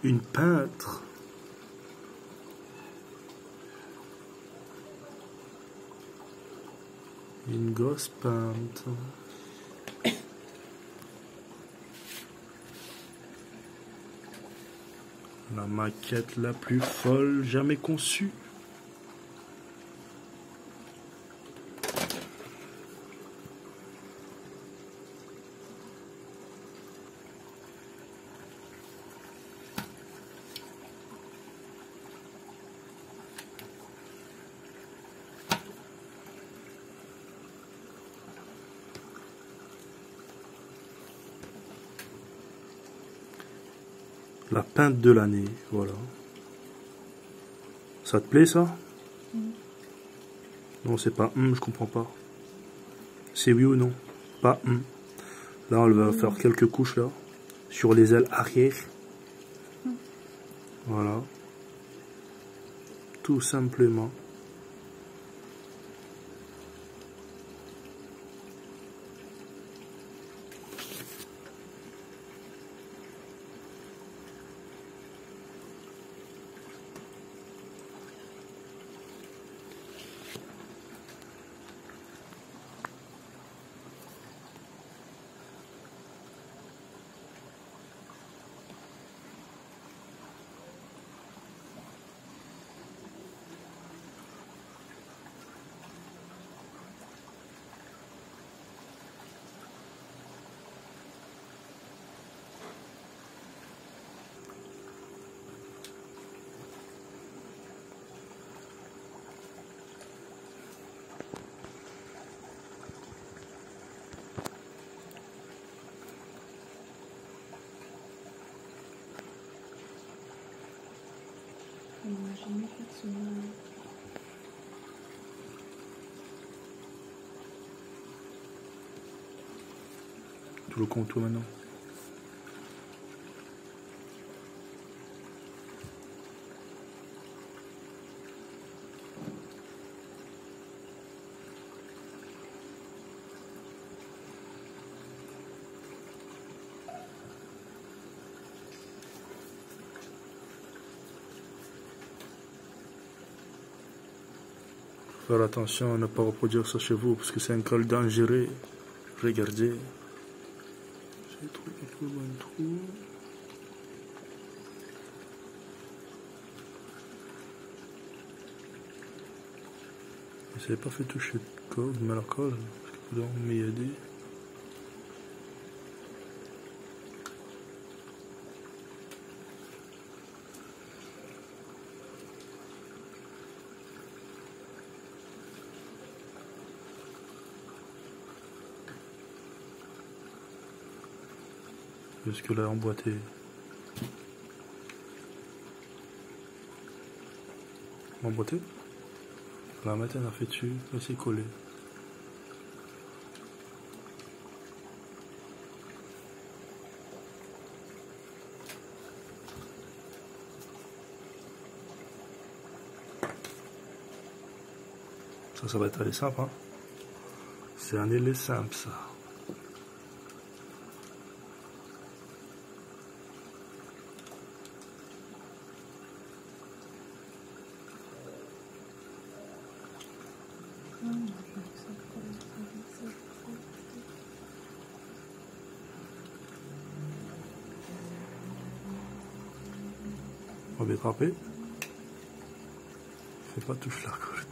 Une peintre. Une grosse peintre. La maquette la plus folle jamais conçue. La peinte de l'année, voilà. Ça te plaît ça? Non, c'est pas je comprends pas. C'est oui ou non? Pas Là, on va faire quelques couches là, sur les ailes arrière. Voilà. Tout simplement. Tout le contour maintenant. Faire attention à ne pas reproduire ça chez vous parce que c'est un col dangereux. Regardez. J'ai trouvé un trou. Vous n'avez pas fait toucher de colle, mais la colle, parce que vous m'y aider. Jusque là emboîté. Emboîté. La mettre, on a fait dessus, là c'est collé. Ça va être aller simple, hein. C'est un élé simple, ça. On va détraper. Fais pas touche la colle.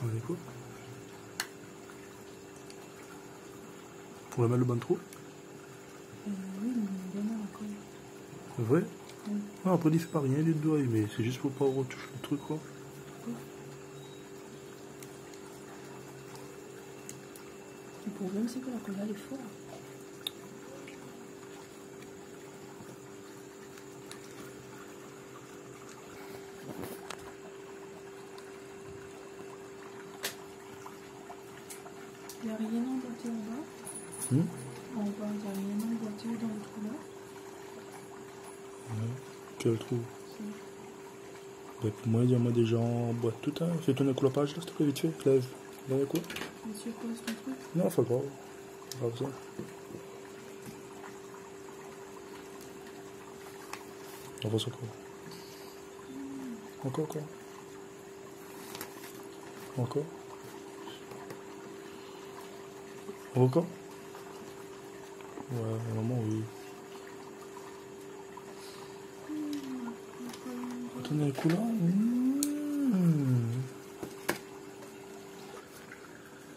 On écoute. Pour mettre le bon trou. Oui, mais bien à la colle. C'est vrai? Oui. Ah, après, il fait pas rien les doigts, mais c'est juste pour pas retoucher le truc, quoi. Oui. Le problème, c'est que la colle, elle est forte. Il n'y a rien emboîté en bas. En bas, il n'y a rien emboîté dans le trou là. Quel trou? Pour moi, il y a déjà en boîte tout. Hein. Fais tourner le coulopage, là, s'il te plaît, vite fait. Lève. Lève le coup. Monsieur, pose ton truc. Non, faut pas. Pas besoin. Avance encore. Encore. Encore. Encore. Ouais, normalement oui. Attendez le coup là.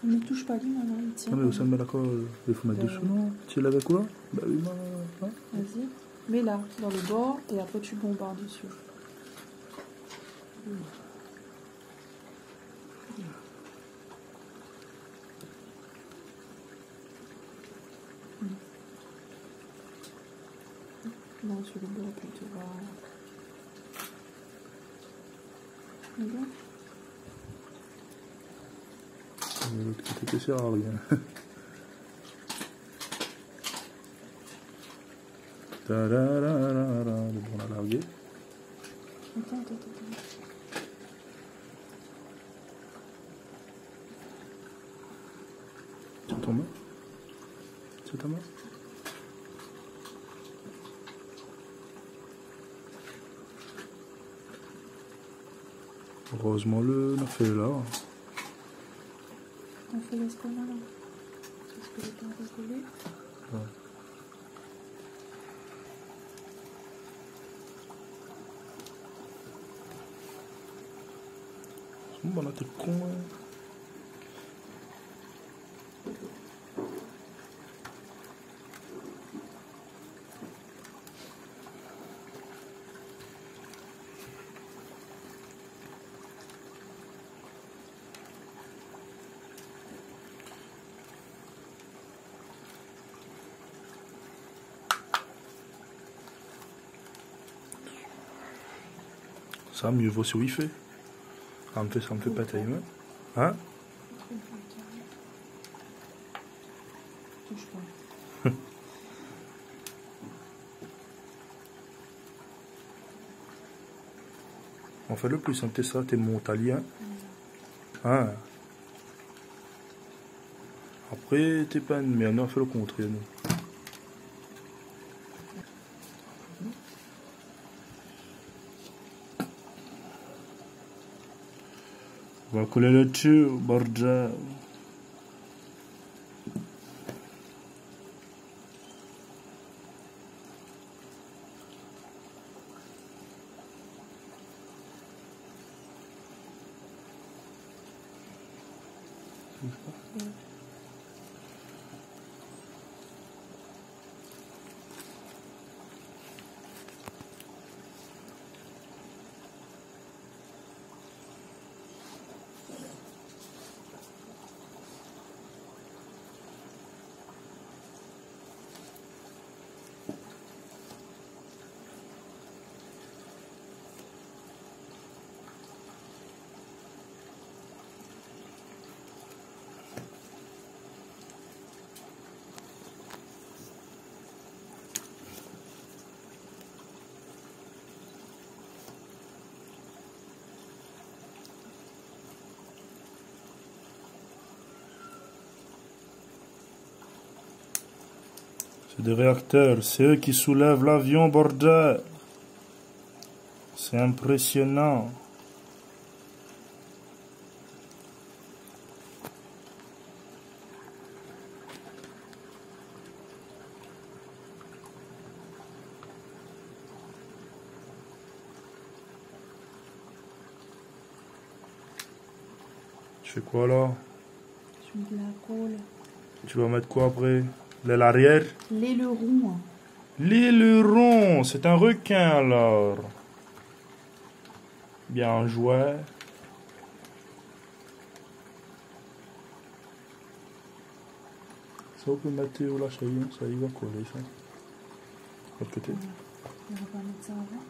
Ne touche pas lui maintenant, il tient. Non mais où ça me met la colle? Il faut mettre dessous, non? Tu l'avais quoi? Bah oui, non. Vas-y. Mets là, dans le bord, et après tu bombardes dessus. Non, sur le bord plutôt. Voilà. Regarde. De l'autre côté, ça sert à rien. Le bon à larguer. Attends. C'est ton main? C'est ta main? Heureusement le a fait là. On fait l'escalade là. Est-ce que le temps va coller? Ouais. Bon, là t'es con, hein. Ça, mieux vaut sur Wi-Fi. Ça me fait péter les mains. Hein? Touche pas. On fait le plus simple, t'es ça, t'es montalien. Hein? Après, t'es pas mais on a fait le contraire, nous. On va coller le dessus, bordel. C'est des réacteurs, c'est eux qui soulèvent l'avion, bordel. C'est impressionnant. Tu fais quoi là? Je mets de la colle. Tu vas mettre quoi après? L'aile arrière? L'aileron. L'aileron, c'est un requin alors. Bien joué. Ça, on peut mettre au lâcher, ça y va coller ça. De l'autre côté. On va pas mettre ça avant.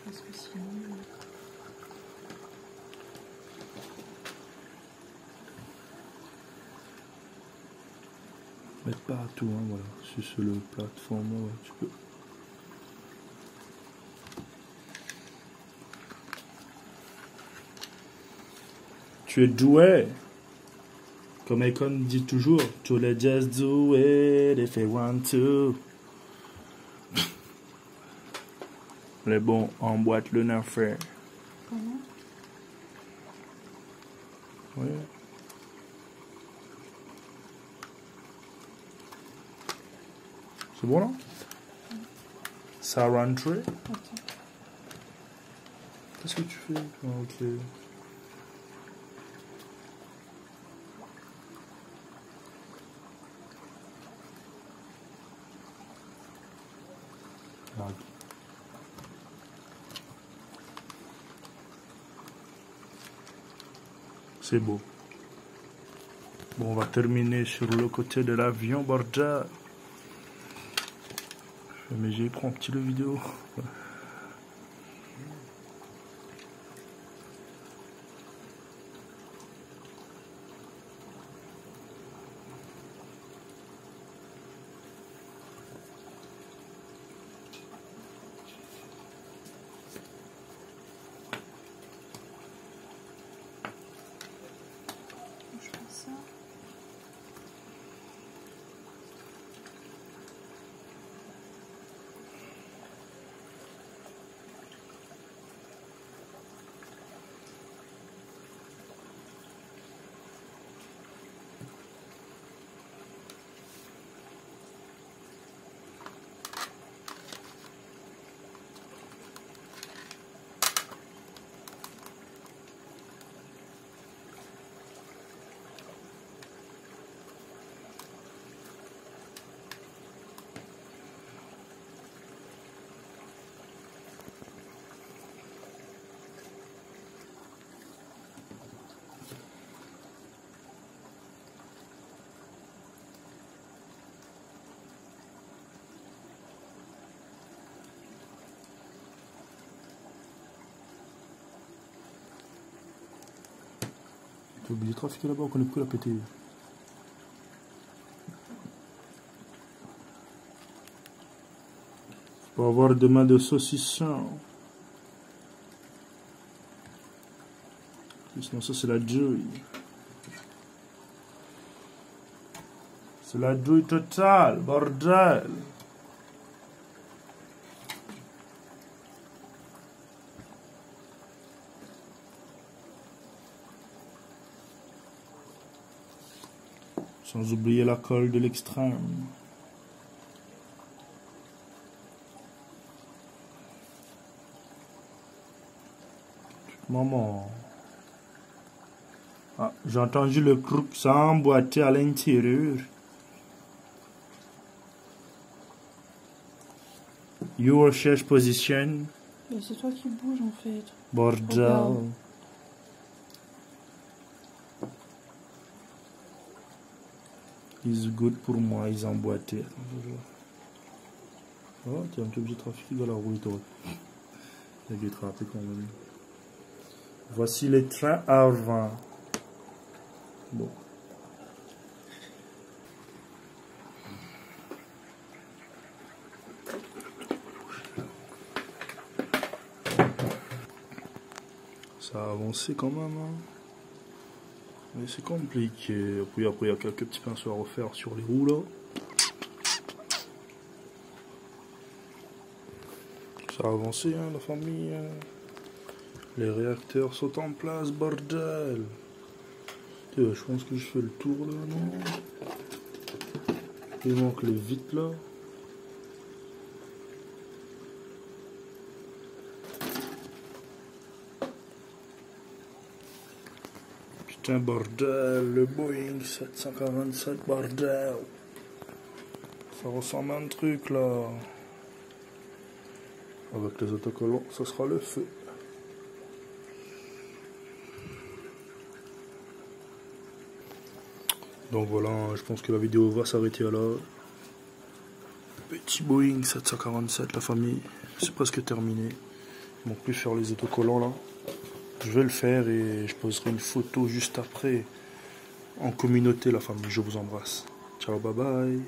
Parce que sinon. Mais pas à tout, hein, voilà. Si c'est le plateforme, ouais, tu peux. Tu es doué. Comme Akon dit toujours, tous les just do it if you want to. Les bons emboîtent le nain-frère. Comment? Oui. C'est bon là? Ça rentre. Ok. Qu'est-ce que tu fais? Ah, ok. Ah, ok. C'est beau. Bon, on va terminer sur le côté de l'avion, bordel. Mais j'ai pris un petit le vidéo. Je fais ça. T'es obligé de trafiquer là-bas, on connaît plus la péter. Pour avoir des mains de saucisson. Sinon ça c'est la douille. C'est la douille totale, bordel. Sans oublier la colle de l'extrême. Maman. Ah, j'ai entendu le croc, ça a emboîté à l'intérieur. Your chaise position. Mais c'est toi qui bouge en fait. Bordel. Regarde. Is good pour moi, ils emboîtés. Oh, t'es un peu obligé de trafiquer dans la roue, toi. Il y a attrapé quand même. Voici les trains avant. Bon. Ça a avancé quand même, hein. Mais c'est compliqué. Puis après, il y a quelques petits pinceaux à refaire sur les roues là. Ça a avancé, hein, la famille. Les réacteurs sont en place, bordel. Je pense que je fais le tour là, non? Il manque les vitres là. Putain, bordel, le Boeing 747, bordel. Ça ressemble à un truc là. Avec les autocollants, ça sera le feu. Donc voilà, je pense que la vidéo va s'arrêter là. Petit Boeing 747, la famille, c'est presque terminé. Ils vont plus faire les autocollants là. Je vais le faire et je poserai une photo juste après en communauté, la famille. Je vous embrasse. Ciao, bye bye.